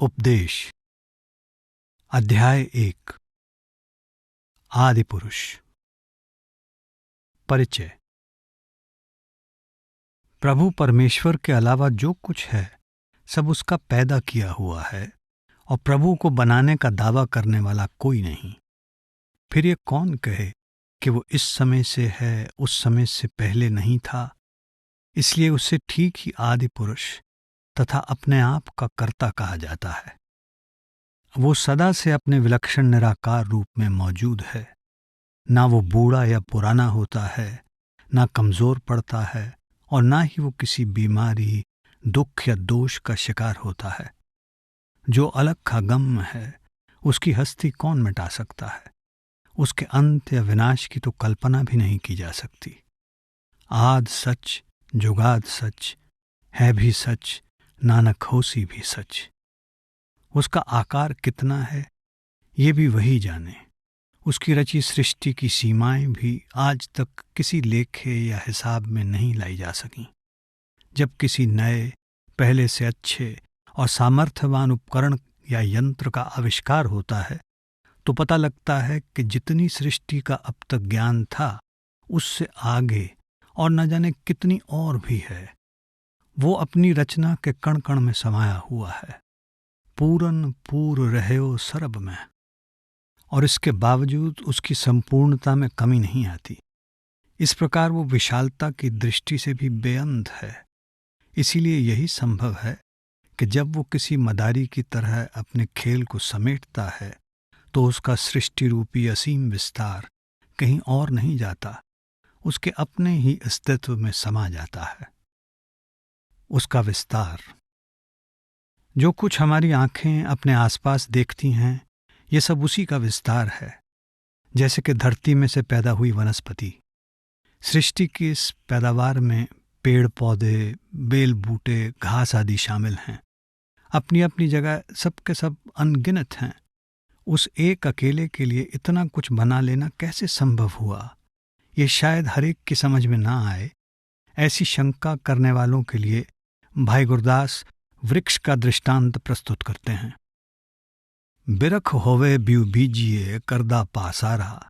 उपदेश अध्याय 1 आदि पुरुष। परिचय। प्रभु परमेश्वर के अलावा जो कुछ है सब उसका पैदा किया हुआ है और प्रभु को बनाने का दावा करने वाला कोई नहीं। फिर ये कौन कहे कि वो इस समय से है, उस समय से पहले नहीं था। इसलिए उसे ठीक ही आदि पुरुष तथा अपने आप का कर्ता कहा जाता है। वो सदा से अपने विलक्षण निराकार रूप में मौजूद है। ना वो बूढ़ा या पुराना होता है, ना कमजोर पड़ता है और ना ही वो किसी बीमारी, दुख या दोष का शिकार होता है। जो अलग का गम है उसकी हस्ती कौन मिटा सकता है। उसके अंत या विनाश की तो कल्पना भी नहीं की जा सकती। आद सच, जुगाद सच, है भी सच, नानक होसी भी सच। उसका आकार कितना है ये भी वही जाने। उसकी रची सृष्टि की सीमाएं भी आज तक किसी लेखे या हिसाब में नहीं लाई जा सकीं। जब किसी नए, पहले से अच्छे और सामर्थ्यवान उपकरण या यंत्र का आविष्कार होता है तो पता लगता है कि जितनी सृष्टि का अब तक ज्ञान था उससे आगे और न जाने कितनी और भी है। वो अपनी रचना के कण कण में समाया हुआ है। पूरन पूर रह्यो सरब में, और इसके बावजूद उसकी संपूर्णता में कमी नहीं आती। इस प्रकार वो विशालता की दृष्टि से भी बेअंत है। इसीलिए यही संभव है कि जब वो किसी मदारी की तरह अपने खेल को समेटता है तो उसका सृष्टि रूपी असीम विस्तार कहीं और नहीं जाता, उसके अपने ही अस्तित्व में समा जाता है। उसका विस्तार। जो कुछ हमारी आंखें अपने आसपास देखती हैं ये सब उसी का विस्तार है। जैसे कि धरती में से पैदा हुई वनस्पति। सृष्टि की इस पैदावार में पेड़ पौधे, बेल बूटे, घास आदि शामिल हैं। अपनी अपनी जगह सब के सब अनगिनत हैं। उस एक अकेले के लिए इतना कुछ बना लेना कैसे संभव हुआ ये शायद हर एक की समझ में ना आए। ऐसी शंका करने वालों के लिए भाई गुरदास वृक्ष का दृष्टांत प्रस्तुत करते हैं। बिरख होवे ब्यू बीजिए करदा पासारा,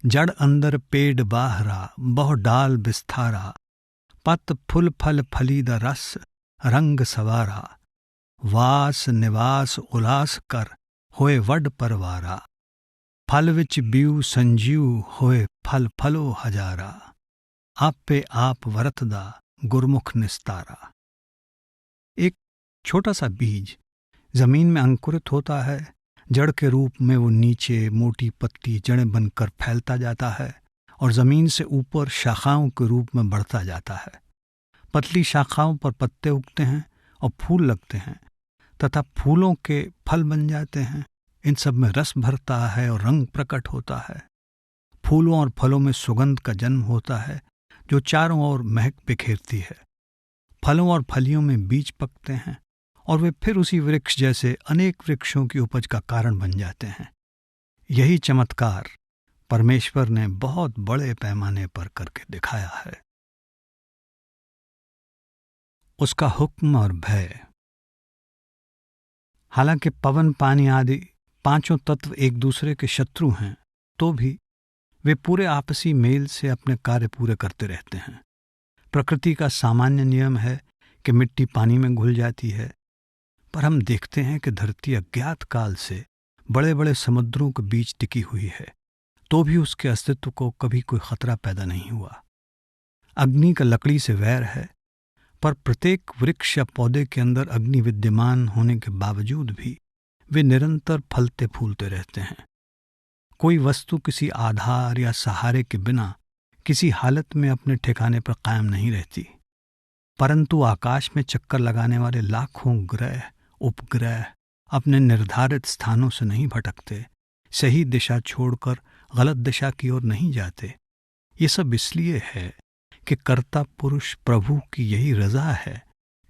जड़ अंदर पेड़ बाहरा, बहु डाल बिस्थारा, पत फुल फल फलीदा रस रंग सवारा, वास निवास उलास कर होए वड परवारा, फल विच ब्यू संजीव होए फल फलो हजारा, आपे आप वरतदा गुरमुख निस्तारा। एक छोटा सा बीज जमीन में अंकुरित होता है। जड़ के रूप में वो नीचे मोटी पत्ती जड़ें बनकर फैलता जाता है और जमीन से ऊपर शाखाओं के रूप में बढ़ता जाता है। पतली शाखाओं पर पत्ते उगते हैं और फूल लगते हैं तथा फूलों के फल बन जाते हैं। इन सब में रस भरता है और रंग प्रकट होता है। फूलों और फलों में सुगंध का जन्म होता है जो चारों ओर महक बिखेरती है। फलों और फलियों में बीज पकते हैं और वे फिर उसी वृक्ष जैसे अनेक वृक्षों की उपज का कारण बन जाते हैं। यही चमत्कार परमेश्वर ने बहुत बड़े पैमाने पर करके दिखाया है। उसका हुक्म और भय। हालांकि पवन, पानी आदि पांचों तत्व एक दूसरे के शत्रु हैं तो भी वे पूरे आपसी मेल से अपने कार्य पूरे करते रहते हैं। प्रकृति का सामान्य नियम है कि मिट्टी पानी में घुल जाती है, पर हम देखते हैं कि धरती अज्ञात काल से बड़े बड़े समुद्रों के बीच टिकी हुई है तो भी उसके अस्तित्व को कभी कोई खतरा पैदा नहीं हुआ। अग्नि का लकड़ी से वैर है, पर प्रत्येक वृक्ष या पौधे के अंदर अग्नि विद्यमान होने के बावजूद भी वे निरंतर फलते फूलते रहते हैं। कोई वस्तु किसी आधार या सहारे के बिना किसी हालत में अपने ठिकाने पर कायम नहीं रहती, परंतु आकाश में चक्कर लगाने वाले लाखों ग्रह उपग्रह अपने निर्धारित स्थानों से नहीं भटकते, सही दिशा छोड़कर गलत दिशा की ओर नहीं जाते। ये सब इसलिए है कि कर्ता पुरुष प्रभु की यही रजा है।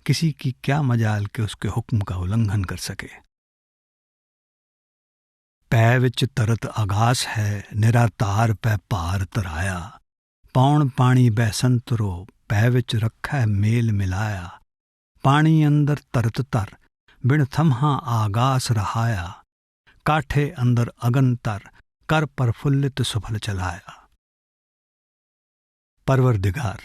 किसी की क्या मजाल के उसके हुक्म का उल्लंघन कर सके। पै विच तरत आगास है, निरातार पै पार तराया, पौण पानी बहसंतरो, पै विच रखा है मेल मिलाया, पानी अंदर तरत तर, बिन थम्हा आगास रहाया, काठे अंदर अगंतर, कर प्रफुल्लित सुफल चलाया। परवरदिगार।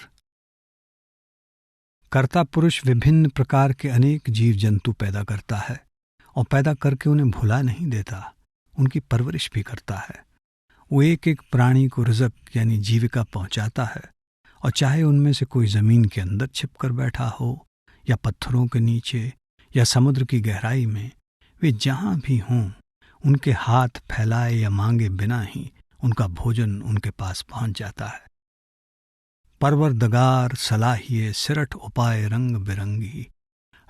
कर्ता पुरुष विभिन्न प्रकार के अनेक जीव जंतु पैदा करता है और पैदा करके उन्हें भुला नहीं देता, उनकी परवरिश भी करता है। वो एक एक प्राणी को रिज़्क यानी जीविका पहुंचाता है, और चाहे उनमें से कोई ज़मीन के अंदर छिपकर बैठा हो या पत्थरों के नीचे या समुद्र की गहराई में, वे जहाँ भी हों उनके हाथ फैलाए या मांगे बिना ही उनका भोजन उनके पास पहुंच जाता है। परवरदगार सलाहिए सिरठ उपाय रंग बिरंगी,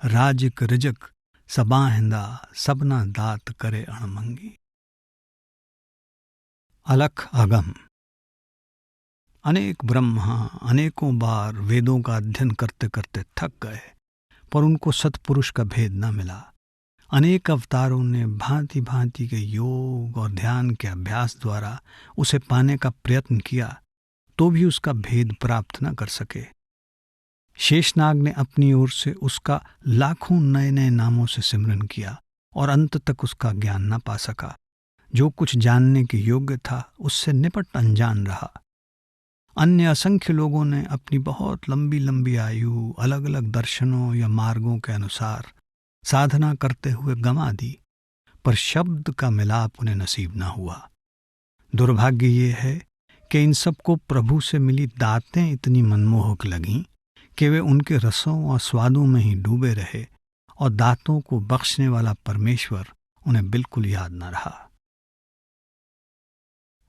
राजिक रिजक सबाहिंदा सबना दात करे अणमंगी। अलख अगम। अनेक ब्रह्मा अनेकों बार वेदों का अध्ययन करते करते थक गए, पर उनको सत्पुरुष का भेद न मिला। अनेक अवतारों ने भांति भांति के योग और ध्यान के अभ्यास द्वारा उसे पाने का प्रयत्न किया, तो भी उसका भेद प्राप्त न कर सके। शेषनाग ने अपनी ओर से उसका लाखों नए नए नामों से सिमरन किया और अंत तक उसका ज्ञान न पा सका। जो कुछ जानने के योग्य था उससे निपट अनजान रहा। अन्य असंख्य लोगों ने अपनी बहुत लंबी लंबी आयु अलग अलग दर्शनों या मार्गों के अनुसार साधना करते हुए गंवा दी, पर शब्द का मिलाप उन्हें नसीब न हुआ। दुर्भाग्य ये है कि इन सबको प्रभु से मिली दातें इतनी मनमोहक लगीं कि वे उनके रसों और स्वादों में ही डूबे रहे, और दातों को बख्शने वाला परमेश्वर उन्हें बिल्कुल याद न रहा।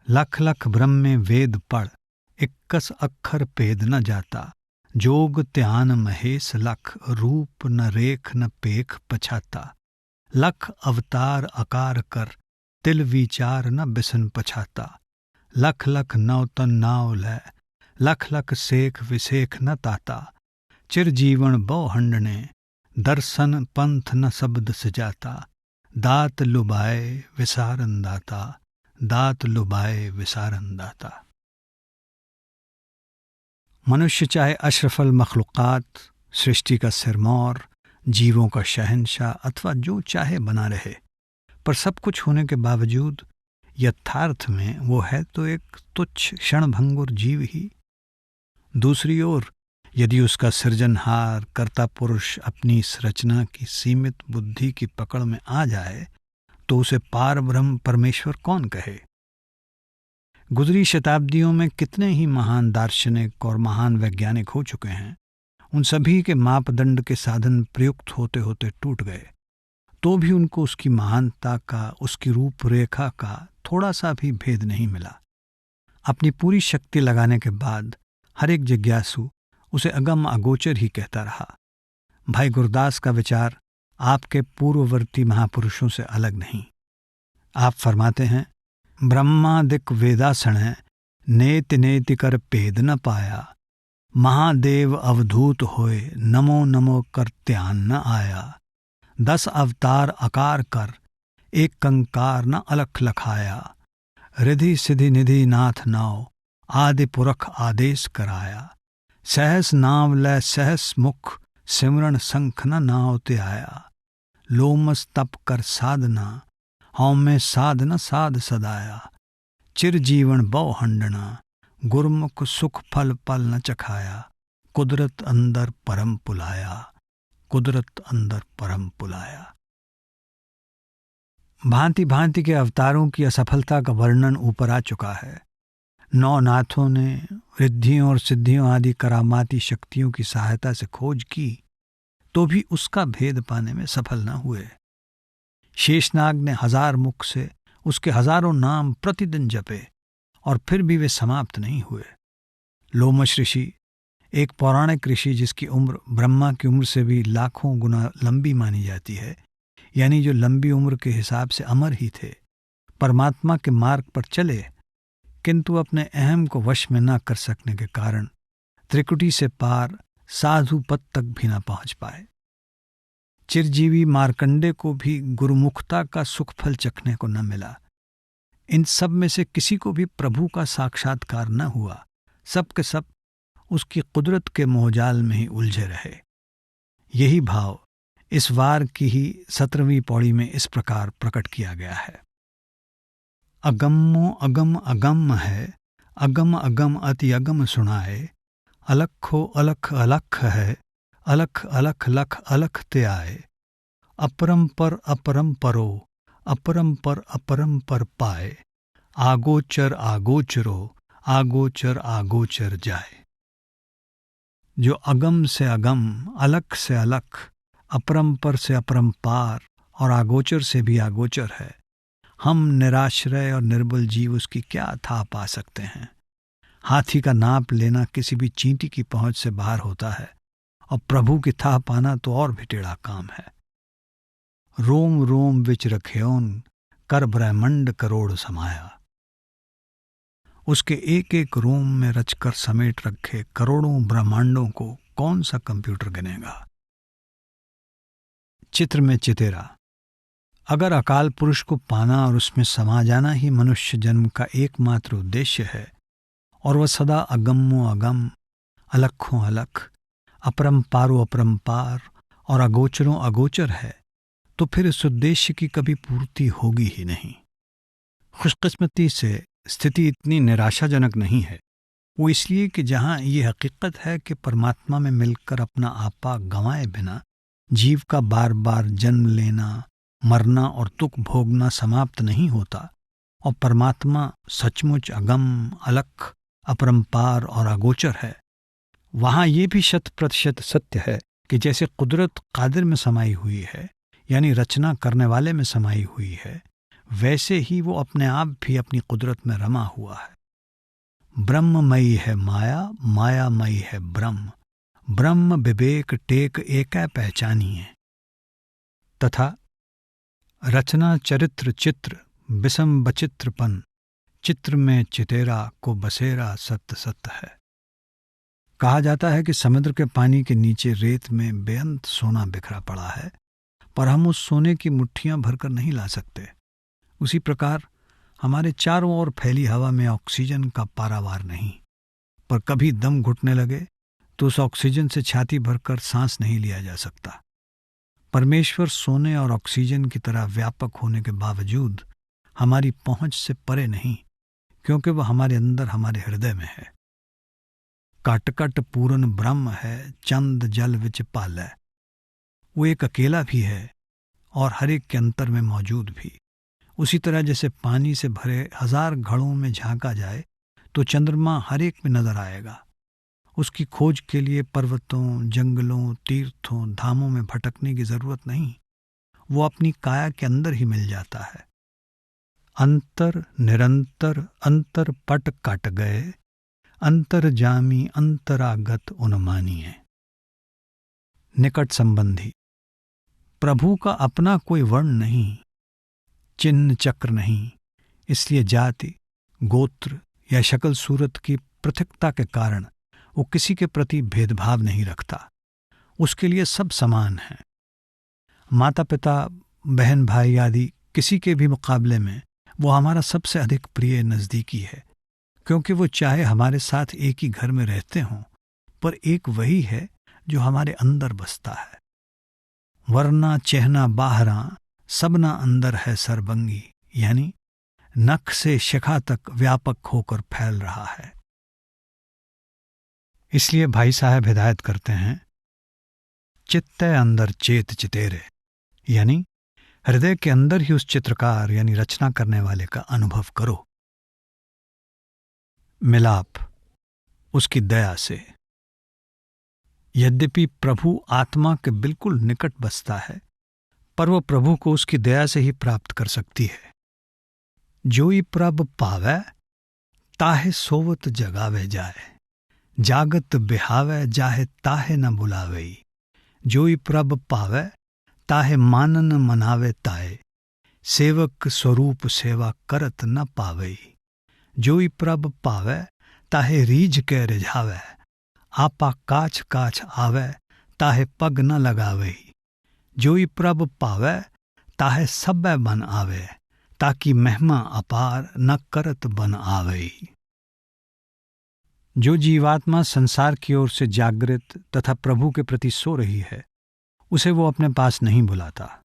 लख लख ब्रह्मे वेद पढ़, 21 अक्षर पेद न जाता, जोग त्यान महेश लख, रूप न रेख न पेख पछाता। लख अवतार आकार कर, तिल विचार न बिसन पछाता। लख लख नवतन नाव लय, लख लख सेख विसेख न ताता। चिर जीवन बौ हंडने, दर्शन पंथ न शब्द सजाता। दात लुबाए विसारन दाता, दात लुबाए विसारन दाता। मनुष्य चाहे अशरफल मखलूक़ात, सृष्टि का सिरमौर, जीवों का शहंशाह अथवा जो चाहे बना रहे, पर सब कुछ होने के बावजूद यथार्थ में वो है तो एक तुच्छ क्षणभंगुर जीव ही। दूसरी ओर यदि उसका सृजनहार कर्ता पुरुष अपनी इस रचना की सीमित बुद्धि की पकड़ में आ जाए, तो उसे पार ब्रह्म परमेश्वर कौन कहे। गुजरी शताब्दियों में कितने ही महान दार्शनिक और महान वैज्ञानिक हो चुके हैं। उन सभी के मापदंड के साधन प्रयुक्त होते होते टूट गए, तो भी उनको उसकी महानता का, उसकी रूपरेखा का थोड़ा सा भी भेद नहीं मिला। अपनी पूरी शक्ति लगाने के बाद हर एक जिज्ञासु उसे अगम अगोचर ही कहता रहा। भाई गुरदास का विचार आपके पूर्ववर्ती महापुरुषों से अलग नहीं। आप फरमाते हैं, ब्रह्मादिक वेदासण नेति नेति कर पेद न पाया। महादेव अवधूत होए, नमो नमो कर त्यान न आया। 10 अवतार आकार कर, एक कंकार न अलख लखाया। रिधि सिधि निधि नाथ नाव, आदि पुरख आदेश कराया। सहस नाव लय सहस मुख, सिमरन संख न नाव ते आया। लोमस तप कर साधना, हौं में साधना साध सदाया। चिर जीवन बौ हंडना, गुरमुख सुख फल पल न चखाया। कुदरत अंदर परम पुलाया, कुदरत अंदर परम पुलाया। भांति भांति के अवतारों की असफलता का वर्णन ऊपर आ चुका है। 9 नाथों ने रिद्धियों और सिद्धियों आदि करामाती शक्तियों की सहायता से खोज की, तो भी उसका भेद पाने में सफल न हुए। शेषनाग ने 1000 मुख से उसके हजारों नाम प्रतिदिन जपे, और फिर भी वे समाप्त नहीं हुए। लोमश ऋषि, एक पौराणिक ऋषि जिसकी उम्र ब्रह्मा की उम्र से भी लाखों गुना लंबी मानी जाती है, यानी जो लंबी उम्र के हिसाब से अमर ही थे, परमात्मा के मार्ग पर चले, किंतु अपने अहम को वश में न कर सकने के कारण त्रिकुटी से पार साधु पद तक भी न पहुंच पाए। चिरजीवी मार्कंडे को भी गुरुमुखता का सुख फल चखने को न मिला। इन सब में से किसी को भी प्रभु का साक्षात्कार न हुआ। सब के सब उसकी कुदरत के मोहजाल में ही उलझे रहे। यही भाव इस वार की ही 17वीं पौड़ी में इस प्रकार प्रकट किया गया है। अगम्मो अगम अगम है, अगम अगम अति अगम सुनाए, अलखो अलख अलख है, अलख अलख लख अलख ते आए, अपरंपर अपरंपरो, अपरंपर अपरंपर पाए, आगोचर आगोचरो, आगोचर आगोचर जाए। जो अगम से अगम, अलख से अलख, अपरंपर से अपरंपार और आगोचर से भी आगोचर है, हम निराश्रय और निर्बल जीव उसकी क्या था पा सकते हैं। हाथी का नाप लेना किसी भी चींटी की पहुंच से बाहर होता है, और प्रभु की थाह पाना तो और भी टेढ़ा काम है। रोम रोम विच रखेऊन, कर ब्रह्मंड करोड़ समाया। उसके एक एक रोम में रचकर समेट रखे करोड़ों ब्रह्मांडों को कौन सा कंप्यूटर गिनेगा। चित्र में चितेरा। अगर अकाल पुरुष को पाना और उसमें समा जाना ही मनुष्य जन्म का एकमात्र उद्देश्य है, और वह सदा अगम्यो अगम, अलखों अलख, अपरंपारो अपरंपार और अगोचरों अगोचर है, तो फिर इस उद्देश्य की कभी पूर्ति होगी ही नहीं। खुशकिस्मती से स्थिति इतनी निराशाजनक नहीं है। वो इसलिए कि जहाँ ये हकीकत है कि परमात्मा में मिलकर अपना आपा गंवाए बिना जीव का बार बार जन्म लेना, मरना और दुख भोगना समाप्त नहीं होता, और परमात्मा सचमुच अगम, अलख, अपरंपार और अगोचर है, वहाँ ये भी 100% सत्य है कि जैसे कुदरत कादिर में समाई हुई है, यानी रचना करने वाले में समाई हुई है, वैसे ही वो अपने आप भी अपनी कुदरत में रमा हुआ है। ब्रह्ममयी है माया, मायामयी है ब्रह्म, ब्रह्म विवेक टेक एकै पहचानिए। तथा रचना चरित्र चित्र, बिसम बचित्रपन, चित्र में चितेरा को बसेरा सत्य सत्य है। कहा जाता है कि समुद्र के पानी के नीचे रेत में बेअंत सोना बिखरा पड़ा है, पर हम उस सोने की मुट्ठियां भरकर नहीं ला सकते। उसी प्रकार हमारे चारों ओर फैली हवा में ऑक्सीजन का पारावार नहीं, पर कभी दम घुटने लगे तो उस ऑक्सीजन से छाती भरकर सांस नहीं लिया जा सकता। परमेश्वर सोने और ऑक्सीजन की तरह व्यापक होने के बावजूद हमारी पहुंच से परे नहीं, क्योंकि वह हमारे अंदर, हमारे हृदय में है। काटकट पूर्ण ब्रह्म है, चंद जल विच पालै। वो एक अकेला भी है और हर एक के अंतर में मौजूद भी। उसी तरह जैसे पानी से भरे 1000 घड़ों में झांका जाए तो चंद्रमा हर एक में नजर आएगा। उसकी खोज के लिए पर्वतों, जंगलों, तीर्थों, धामों में भटकने की जरूरत नहीं, वो अपनी काया के अंदर ही मिल जाता है। अंतर निरंतर अंतर पट काट गए, अंतर जामी अंतरागत उन्मानिए। निकट संबंधी। प्रभु का अपना कोई वर्ण नहीं, चिन्ह चक्र नहीं, इसलिए जाति, गोत्र या शक्ल सूरत की पृथकता के कारण वो किसी के प्रति भेदभाव नहीं रखता। उसके लिए सब समान हैं। माता पिता, बहन भाई आदि किसी के भी मुकाबले में वो हमारा सबसे अधिक प्रिय नज़दीकी है, क्योंकि वो चाहे हमारे साथ एक ही घर में रहते हों, पर एक वही है जो हमारे अंदर बसता है। वरना चेहना बाहरा, सबना अंदर है सरबंगी, यानी नख से शिखा तक व्यापक होकर फैल रहा है। इसलिए भाई साहब हिदायत करते हैं, चित्ते अंदर चेत चितेरे, यानी हृदय के अंदर ही उस चित्रकार यानी रचना करने वाले का अनुभव करो। मिलाप उसकी दया से। यद्यपि प्रभु आत्मा के बिल्कुल निकट बसता है, पर वह प्रभु को उसकी दया से ही प्राप्त कर सकती है। जोई प्रभ पावै, ताहे सोवत जगावे जाए, जागत बिहावे जाहे ताहे न बुलावई। जोई प्रभ पावै, ताहे मानन मनावे ताए, सेवक स्वरूप सेवा करत न पावई। जोई प्रभ पावै, ताहे रीझ के रिझावे, आपा काछ काछ आवे, ताहे पग न लगावई। जोई प्रभ पावै, ताहे सब्बै बन आवे, ताकि महिमा अपार न करत बन आवई। जो जीवात्मा संसार की ओर से जागृत तथा प्रभु के प्रति सो रही है, उसे वो अपने पास नहीं बुलाता।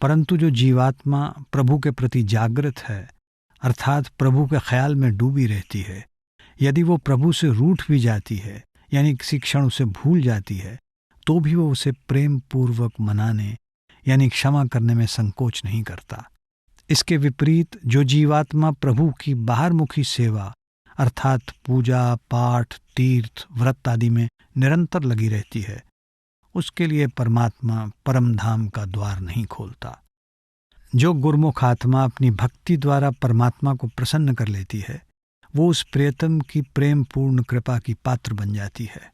परंतु जो जीवात्मा प्रभु के प्रति जागृत है, अर्थात प्रभु के ख्याल में डूबी रहती है, यदि वो प्रभु से रूठ भी जाती है, यानी किसी क्षण उसे भूल जाती है, तो भी वो उसे प्रेम पूर्वक मनाने यानी क्षमा करने में संकोच नहीं करता। इसके विपरीत जो जीवात्मा प्रभु की बाहरमुखी सेवा अर्थात पूजा पाठ तीर्थ व्रत आदि में निरंतर लगी रहती है, उसके लिए परमात्मा परम धाम का द्वार नहीं खोलता। जो गुरमुख आत्मा अपनी भक्ति द्वारा परमात्मा को प्रसन्न कर लेती है, वो उस प्रियतम की प्रेम पूर्ण कृपा की पात्र बन जाती है।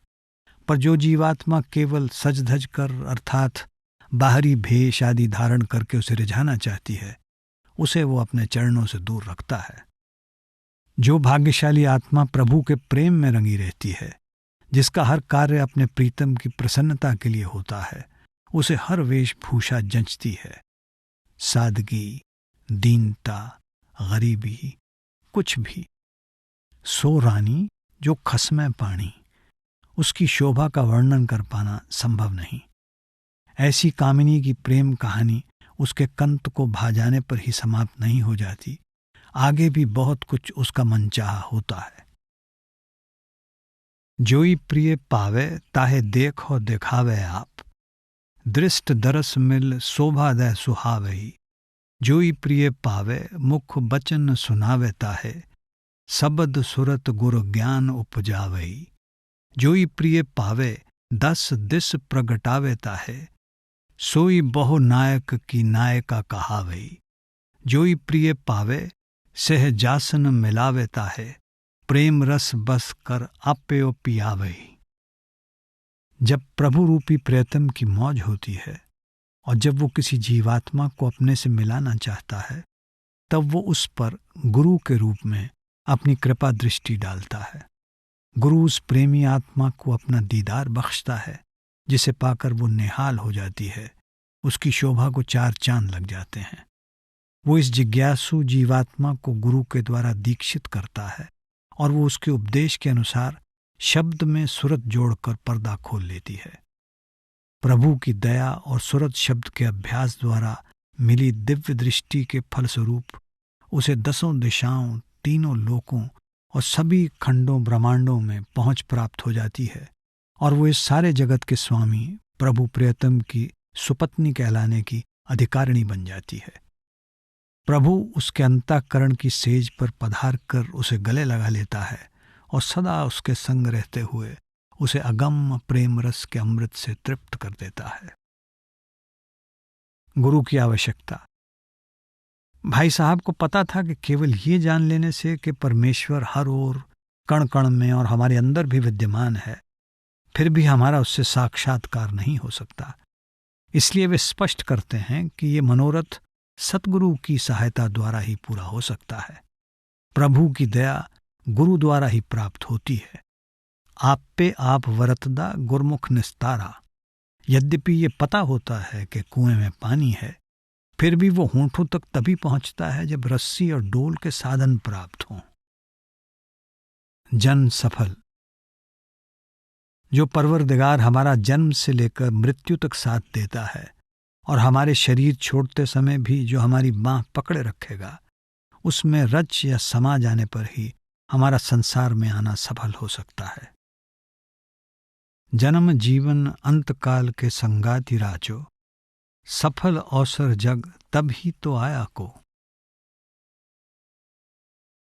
पर जो जीवात्मा केवल सज धज कर अर्थात बाहरी भेष आदि धारण करके उसे रिझाना चाहती है, उसे वो अपने चरणों से दूर रखता है। जो भाग्यशाली आत्मा प्रभु के प्रेम में रंगी रहती है, जिसका हर कार्य अपने प्रीतम की प्रसन्नता के लिए होता है, उसे हर वेशभूषा जंचती है। सादगी, दीनता, गरीबी, कुछ भी। सो रानी जो खसमै पानी, उसकी शोभा का वर्णन कर पाना संभव नहीं। ऐसी कामिनी की प्रेम कहानी उसके कंत को भा जाने पर ही समाप्त नहीं हो जाती, आगे भी बहुत कुछ उसका मनचाहा होता है। जोई प्रिय पावे ताहे देखो दिखावे आप, दृष्ट दरस मिल शोभा दे सुहावही। जोई प्रिय पावे मुख बचन सुनावे ताहे, सबद सुरत गुर ज्ञान उपजावही। जोई प्रिय पावे दस दिस प्रगटावे ताहे, सोई बहु नायक की नायका कहावही। जोई प्रिय पावे सह जासन मिलावेता है, प्रेम रस बस कर आप्यो पियावही। जब प्रभु रूपी प्रियतम की मौज होती है और जब वो किसी जीवात्मा को अपने से मिलाना चाहता है, तब वो उस पर गुरु के रूप में अपनी कृपा दृष्टि डालता है। गुरु उस प्रेमी आत्मा को अपना दीदार बख्शता है, जिसे पाकर वो निहाल हो जाती है, उसकी शोभा को चार चांद लग जाते हैं। वो इस जिज्ञासु जीवात्मा को गुरु के द्वारा दीक्षित करता है और वो उसके उपदेश के अनुसार शब्द में सुरत जोड़कर पर्दा खोल लेती है। प्रभु की दया और सुरत शब्द के अभ्यास द्वारा मिली दिव्य दृष्टि के फलस्वरूप उसे दसों दिशाओं, तीनों लोकों और सभी खंडों ब्रह्मांडों में पहुंच प्राप्त हो जाती है और वो इस सारे जगत के स्वामी प्रभु प्रियतम की सुपत्नी कहलाने की अधिकारिणी बन जाती है। प्रभु उसके अंतःकरण की सेज पर पधार कर उसे गले लगा लेता है और सदा उसके संग रहते हुए उसे अगम प्रेम रस के अमृत से तृप्त कर देता है। गुरु की आवश्यकता। भाई साहब को पता था कि केवल ये जान लेने से कि परमेश्वर हर ओर कण कण में और हमारे अंदर भी विद्यमान है, फिर भी हमारा उससे साक्षात्कार नहीं हो सकता। इसलिए वे स्पष्ट करते हैं कि ये मनोरथ सतगुरु की सहायता द्वारा ही पूरा हो सकता है। प्रभु की दया गुरु द्वारा ही प्राप्त होती है। आप पे आप वरतदा गुरमुख निस्तारा। यद्यपि ये पता होता है कि कुएं में पानी है, फिर भी वो होंठों तक तभी पहुंचता है जब रस्सी और डोल के साधन प्राप्त हों। जन्म सफल। जो परवरदिगार हमारा जन्म से लेकर मृत्यु तक साथ देता है और हमारे शरीर छोड़ते समय भी जो हमारी बांह पकड़े रखेगा, उसमें रच या समा जाने पर ही हमारा संसार में आना सफल हो सकता है। जन्म जीवन अंतकाल के संगाति राजो, सफल अवसर जग तब ही तो आया को।